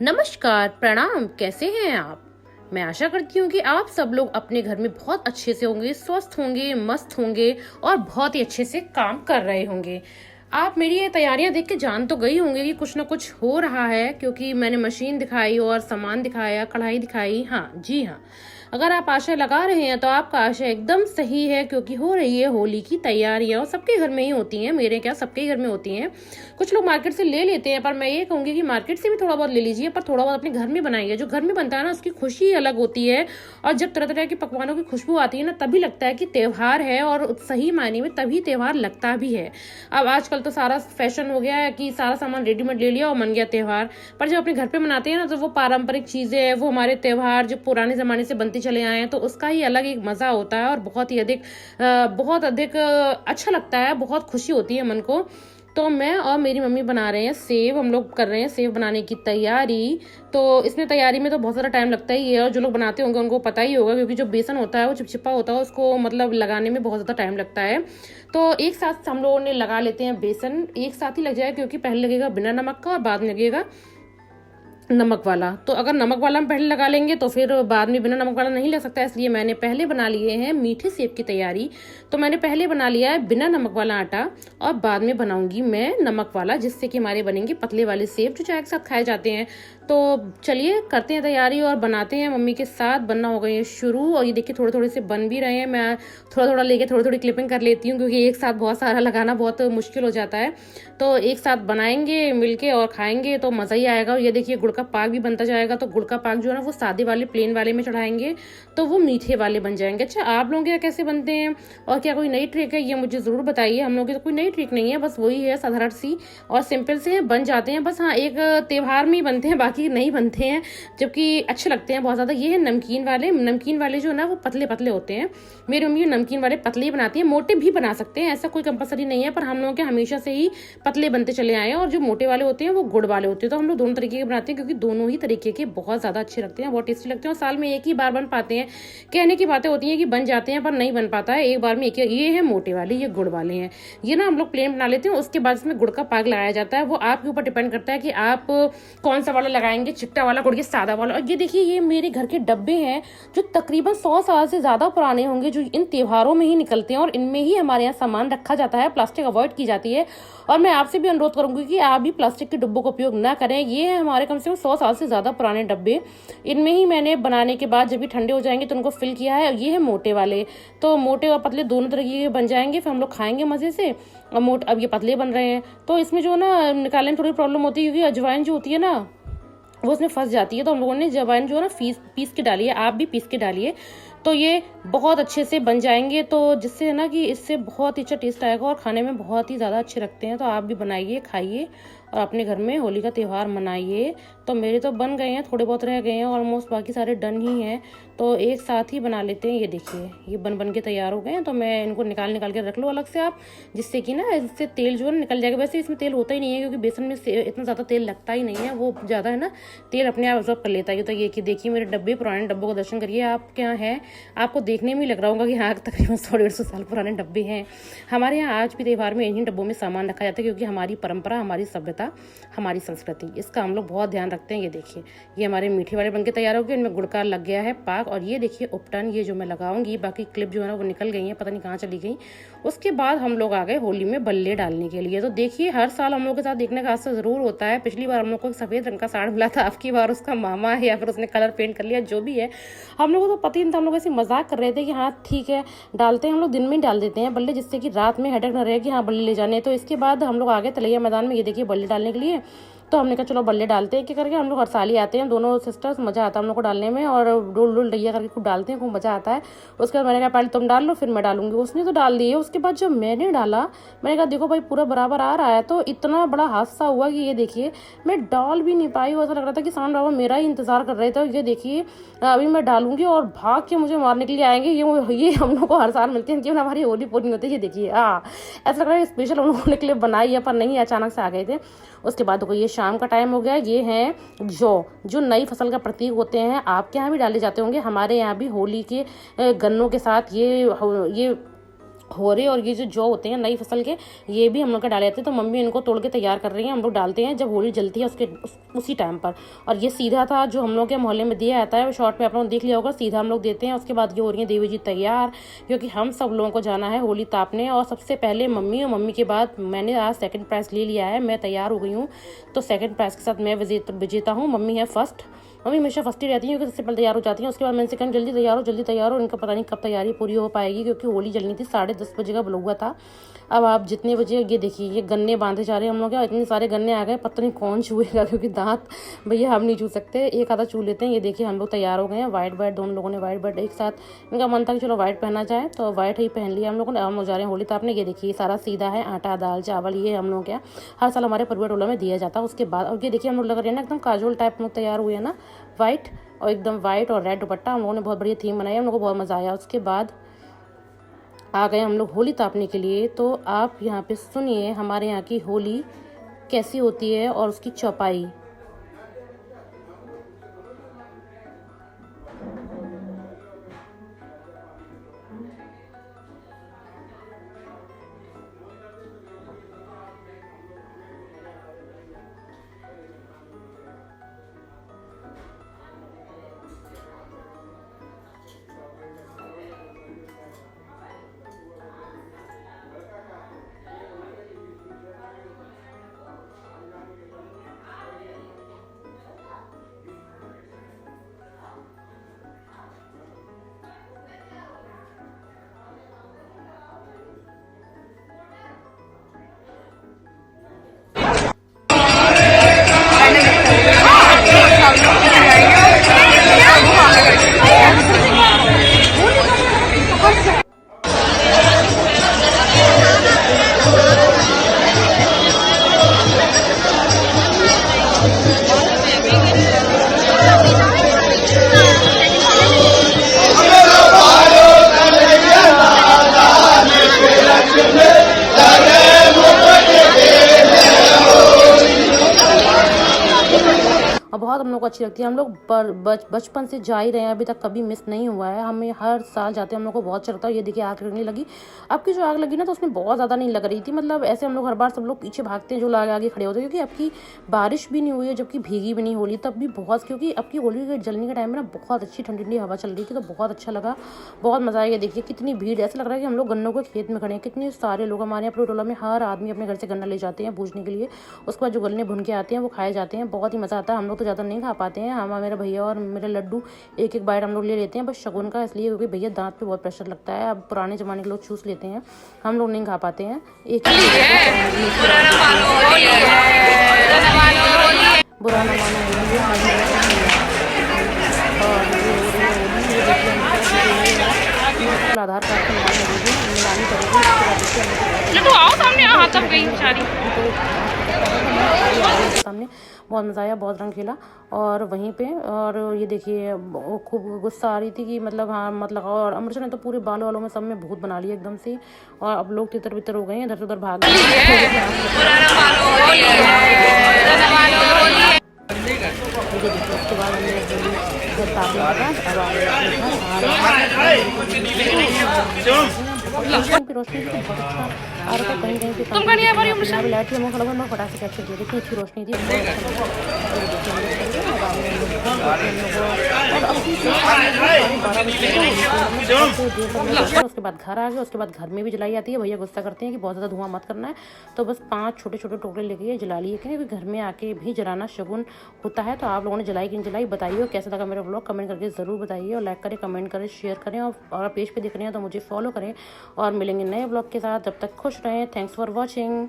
नमस्कार, प्रणाम। कैसे हैं आप? मैं आशा करती हूँ कि आप सब लोग अपने घर में बहुत अच्छे से होंगे, स्वस्थ होंगे, मस्त होंगे और बहुत ही अच्छे से काम कर रहे होंगे। आप मेरी ये तैयारियां देख के जान तो गई होंगे कि कुछ ना कुछ हो रहा है, क्योंकि मैंने मशीन दिखाई और सामान दिखाया, कढ़ाई दिखाई। हाँ जी हाँ, अगर आप आशय लगा रहे हैं तो आपका आशय एकदम सही है, क्योंकि हो रही है होली की तैयारियां और सबके घर में ही होती हैं। मेरे क्या, सबके घर में होती हैं। कुछ लोग मार्केट से ले लेते हैं, पर मैं ये कहूंगी कि मार्केट से भी थोड़ा बहुत ले लीजिए, पर थोड़ा बहुत अपने घर में बनाइए। जो घर में बनता है ना, उसकी खुशी अलग होती है। और जब तरह तरह के पकवानों की खुशबू आती है ना, तभी लगता है कि त्योहार है, और सही मायने में तभी त्योहार लगता भी है। अब आजकल तो सारा फैशन हो गया है कि सारा सामान रेडीमेड ले लिया और मन गया त्योहार। पर जब अपने घर पे मनाते हैं ना, तो वो पारंपरिक चीजें हैं, वो हमारे त्योहार जो पुराने जमाने से बनते चले आए हैं, तो उसका ही अलग एक मजा होता है और बहुत अधिक अच्छा लगता है। बहुत खुशी होती है मन को। तो मैं और मेरी मम्मी बना रहे हैं सेव। हम लोग कर रहे हैं सेव बनाने की तैयारी। तो इसमें तैयारी में तो बहुत सारा टाइम लगता ही है, और जो लोग बनाते होंगे उनको पता ही होगा, क्योंकि जो बेसन होता है वो चिपचिपा होता है, उसको मतलब लगाने में बहुत ज्यादा टाइम लगता है। तो एक साथ हम लोगों ने लगा लेते हैं बेसन। एक साथ ही लग जाएगा, क्योंकि पहले लगेगा बिना नमक का और बाद में लगेगा नमक वाला। तो अगर नमक वाला हम पहले लगा लेंगे तो फिर बाद में बिना नमक वाला नहीं लग सकता। इसलिए मैंने पहले बना लिए हैं मीठे सेब की तैयारी। तो मैंने पहले बना लिया है बिना नमक वाला आटा, और बाद में बनाऊंगी मैं नमक वाला, जिससे कि हमारे बनेंगे पतले वाले सेब जो चाय के साथ खाए जाते हैं। तो चलिए करते हैं तैयारी और बनाते हैं मम्मी के साथ। बनना हो गई है शुरू, और ये देखिए थोड़े थोड़े से बन भी रहे हैं। मैं थोड़ा थोड़ा लेके थोड़ी थोड़ी क्लिपिंग कर लेती हूँ, क्योंकि एक साथ बहुत सारा लगाना बहुत मुश्किल हो जाता है। तो एक साथ बनाएंगे मिलके और खाएंगे तो मजा ही आएगा। और ये देखिए गुड़ का पाक भी बनता जाएगा। तो गुड़ का पाक जो है ना, वो सादे वाले प्लेन वाले में चढ़ाएंगे तो वो मीठे वाले बन जाएंगे। अच्छा, आप लोगों के कैसे बनते हैं और क्या कोई नई ट्रिक है, ये मुझे जरूर बताइए। हम लोगों की तो कोई नई ट्रिक नहीं है, बस वही है साधारण सी और सिंपल से बन जाते हैं। बस हाँ, एक त्योहार में ही बनते हैं, बाकी नहीं बनते हैं, जबकि अच्छे लगते हैं बहुत ज्यादा। ये है नमकीन वाले। नमकीन वाले जो है ना, वो पतले पतले होते हैं। मेरी मम्मी नमकीन वाले पतले ही बनाती है। मोटे भी बना सकते हैं, ऐसा कोई कंपलसरी नहीं है, पर हम लोगों के हमेशा से ही पतले बनते चले आए हैं। और जो मोटे वाले होते हैं वो गुड़ वाले होते हैं। तो हम लोग दोनों तरीके के बनाते हैं, क्योंकि दोनों ही तरीके के बहुत ज्यादा अच्छे लगते हैं, बहुत टेस्टी लगते हैं। और साल में एक ही बार बन पाते हैं। कहने की बातें होती हैं कि बन जाते हैं, पर नहीं बन पाता है एक बार में एक। ये है मोटे वाले, ये गुड़ वाले हैं। ये ना हम लोग प्लेन बना लेते हैं, उसके बाद इसमें गुड़ का पाक लगाया जाता है। वो आपके ऊपर डिपेंड करता है कि आप कौन सा वाला लगाएंगे, चिट्टा वाला गुड़ या सादा वाला। और ये देखिए, ये मेरे घर के डब्बे हैं जो तकरीबन 100 साल से ज्यादा पुराने होंगे, जो इन त्योहारों में ही निकलते हैं, और इनमें ही हमारे यहाँ सामान रखा जाता है। प्लास्टिक अवॉइड की जाती है। और मैं आपसे भी अनुरोध करूंगी कि आप भी प्लास्टिक के डिब्बों का उपयोग ना करें। ये है हमारे कम से कम 100 साल से ज्यादा पुराने डब्बे। इनमें ही मैंने बनाने के बाद जब भी ठंडे हो जाएंगे तो उनको फिल किया है। ये है मोटे वाले। तो मोटे और पतले दोनों तरीके के बन जाएंगे, फिर हम लोग खाएंगे मजे से। और अब ये पतले बन रहे हैं, तो इसमें जो ना निकालने में थोड़ी प्रॉब्लम होती है, क्योंकि अजवाइन जो होती है ना, वो उसमें फंस जाती है। तो हम लोगों ने अजवाइन जो है ना पीस के डाली है। आप भी पीस के डालिए, तो ये बहुत अच्छे से बन जाएंगे। तो जिससे है ना कि इससे बहुत ही अच्छा टेस्ट आएगा और खाने में बहुत ही ज़्यादा अच्छे लगते हैं। तो आप भी बनाइए, खाइए और अपने घर में होली का त्यौहार मनाइए। तो मेरे तो बन गए हैं, थोड़े बहुत रह गए हैं, ऑलमोस्ट बाकी सारे डन ही हैं। तो एक साथ ही बना लेते हैं। ये देखिए, ये बन के तैयार हो गए हैं। तो मैं इनको निकाल के रख लो अलग से आप, जिससे कि ना इससे तेल जो है निकल जाएगा। वैसे इसमें तेल होता ही नहीं है, क्योंकि बेसन में इतना ज़्यादा तेल लगता ही नहीं है। वो ज़्यादा है ना, तेल अपने आप ऑब्जॉर्ब कर लेता है। तो ये कि देखिए मेरे डब्बे, पुराने डब्बों का दर्शन करिए। आप क्या है, आपको देखने में लग रहा होगा कि हाँ तकरीबन 100-150 साल पुराने डब्बे हैं। हमारे यहाँ आज भी त्यौहार में इन्हीं डब्बों में सामान रखा जाता है, क्योंकि हमारी परंपरा, हमारी सभ्यता, हमारी संस्कृति, इसका हम लोग बहुत ध्यान रखते हैं। ये देखिए, ये हमारे मीठे वाले बनके तैयार हो गए। इनमें गुड़ का लग गया है पाक। और ये देखिए उपटन, ये जो मैं लगाऊंगी, बाकी क्लिप जो है ना वो निकल गई है, पता नहीं कहाँ चली गई। उसके बाद हम लोग आ गए होली में बल्ले डालने के लिए। तो देखिए, हर साल हम लोग के साथ देखने का हादसा जरूर होता है। पिछली बार हम लोग को सफेद रंग का साड़ मिला था, आपकी बार उसका मामा है या फिर उसने कलर पेंट कर लिया, जो भी है। हम लोग को तो पता ही नहीं था। हम लोग ऐसे मजाक कर रहे थे कि हाँ ठीक है डालते हैं, हम लोग दिन में ही डाल देते हैं बल्ले, जिससे कि रात में हेडेक न रहे कि हाँ बल्ले ले जाने। तो इसके बाद हम लोग आगे तलैया मैदान में, ये देखिए बल्ले डालने के लिए। तो हमने कहा चलो बल्ले डालते हैं। क्या करके हम लोग हर साल ही आते हैं, दोनों सिस्टर्स, मजा आता है हम लोग को डालने में। और डोल डोल डैया करके खूब डालते हैं, खूब मजा आता है। उसके बाद मैंने कहा पहले तुम डाल लो फिर मैं डालूंगी। उसने तो डाल दिए। उसके बाद जब मैंने डाला, मैंने कहा देखो भाई पूरा बराबर आ रहा है। तो इतना बड़ा हादसा हुआ कि ये देखिए मैं डाल भी नहीं पाई। ऐसा लग रहा था कि सामने बाबा मेरा ही इंतजार कर रहे थे। ये देखिए अभी मैं डालूंगी और भाग के मुझे मारने के लिए आएंगे। ये हम लोग को हर साल मिलते हैं, क्यों हमारी होली पूरी होती है। ये देखिए ऐसा लग रहा है स्पेशल हम लोगों ने क्लिप बनाई है, पर नहीं, अचानक से आ गए थे। उसके बाद देखो ये शाम का टाइम हो गया। ये हैं जो नई फसल का प्रतीक होते हैं। आपके यहाँ भी डाले जाते होंगे, हमारे यहाँ भी होली के गन्नों के साथ ये हो रहे, और ये जो जौ होते हैं नई फसल के, ये भी हम लोग का डाले जाते हैं। तो मम्मी इनको तोड़ के तैयार कर रही हैं, हम लोग डालते हैं जब होली जलती है उसी टाइम पर। और ये सीधा था जो हम लोग के मोहल्ले में दिया जाता है, वो शॉर्ट पे आप लोगों ने देख लिया होगा, सीधा हम लोग देते हैं। उसके बाद ये हो रही है देवी जी तैयार, क्योंकि हम सब लोगों को जाना है होली तापने। और सबसे पहले मम्मी, और मम्मी के बाद मैंने आज सेकंड प्राइज़ ले लिया है, मैं तैयार हो गई हूँ। तो सेकंड प्राइज़ के साथ मैं विजेता हूँ, मम्मी है फर्स्ट। मम्मी हमेशा फर्स्ट ही रहती है, क्योंकि सबसे पहले तैयार हो जाती है। उसके बाद मैंने से कहा जल्दी तैयार हो, जल्दी तैयार हो। इनका पता नहीं कब तैयारी पूरी हो पाएगी, क्योंकि होली जलनी थी। 10:30 बजे का बुला हुआ था। अब आप जितने बजे, ये देखिए ये गन्ने बांधे जा रहे हैं हम लोग, क्या इतने सारे गन्ने आ गए, पता नहीं कौन छुएगा, क्योंकि दांत भैया हम नहीं छू सकते, एक आधा छू लेते हैं। ये देखिए हम लोग तैयार हो गए हैं, वाइट दोनों लोगों ने वाइट एक साथ। इनका मन था कि चलो वाइट पहना जाए, तो वाइट ही पहन लिया हम लोगों ने। हम लोग जा रहे हैं होली तापने। ये देखिए सारा सीधा है, आटा दाल चावल, ये हम लोग क्या हर साल हमारे परिवार टोला में दिया जाता है। उसके बाद और ये देखिए हम लोग लग रहे हैं ना एकदम काजोल टाइप में तैयार हुए हैं ना, वाइट और एकदम वाइट और रेड दुपट्टा। हम लोगों ने बहुत बढ़िया थीम बनाई, हम लोग को बहुत मज़ा आया। उसके बाद आ गए हम लोग होली तापने के लिए। तो आप यहाँ पे सुनिए हमारे यहाँ की होली कैसी होती है और उसकी चौपाई। और बहुत हम लोग को अच्छी लगती है। हम लोग बचपन से जा ही रहे हैं, अभी तक कभी मिस नहीं हुआ है। हमें हर साल जाते हैं, हम लोग को बहुत अच्छा लगता है। ये देखिए आग लगने लगी। अब की जो आग लगी ना, तो उसमें बहुत ज़्यादा नहीं लग रही थी, मतलब ऐसे हम लोग हर बार सब लोग पीछे भागते हैं, जो आगे आगे खड़े होते हैं, क्योंकि अब की बारिश भी नहीं हुई है, जबकि भीगी भी नहीं होली तब भी बहुत, क्योंकि अब की होली के जलने के टाइम में ना बहुत अच्छी ठंडी ठंडी हवा चल रही थी, तो बहुत अच्छा लगा, बहुत मज़ा आया। देखिए कितनी भीड़, ऐसा लग रहा है कि हम लोग गन्नों के खेत में खड़े हैं। कितने सारे लोग हमारे यहाँ टोला में, हर आदमी अपने घर से गन्ना ले जाते हैं भूजने के लिए। उसके बाद जो गन्ने भुन के आते हैं वो खाए जाते हैं, बहुत ही मज़ा आता है। हम लोग तो ज़्यादा नहीं खा पाते हैं, हम मेरे भैया और मेरे लड्डू एक एक बाइट हम लोग ले लेते हैं, बस शगुन का, इसलिए क्योंकि भैया दांत पे बहुत प्रेशर लगता है। अब पुराने ज़माने के लोग चूस लेते हैं, हम लोग नहीं खा पाते हैं। एक बुरा ना मानो होली आधार कार्ड से नीलामी करेगी, सामने बहुत मज़ा आया, बहुत रंग खेला। और वहीं पे, और ये देखिए खूब गुस्सा आ रही थी कि मतलब हाँ मतलब, और अमृता ने तो पूरे बालों वालों में सब में भूत बना लिया एकदम से। और अब लोग तितर बितर हो गए हैं, इधर से उधर भाग गए। उसके बाद रोशनी भी बहुत अच्छा आ रहा था, कहीं कहीं पे लाइट थी, मैं फटाक से कैप्चर किया, देखिए अच्छी रोशनी थी। उसके बाद घर आ गए। उसके बाद घर में भी जलाई जाती है, भैया गुस्सा करते हैं कि बहुत ज़्यादा धुआं मत करना है, तो बस 5 छोटे छोटे टोकरे लेके जला लिए, क्योंकि घर में आके भी जलाना शगुन होता है। तो आप लोगों ने जलाई कि नहीं जलाई, बताइए कैसा लगा मेरा व्लॉग, कमेंट करके ज़रूर बताइए, और लाइक करें, कमेंट करें, शेयर करें, और पेज पे देख रहे हैं तो मुझे फॉलो करें। और मिलेंगे नए व्लॉग के साथ, जब तक खुश रहें। Thanks for watching.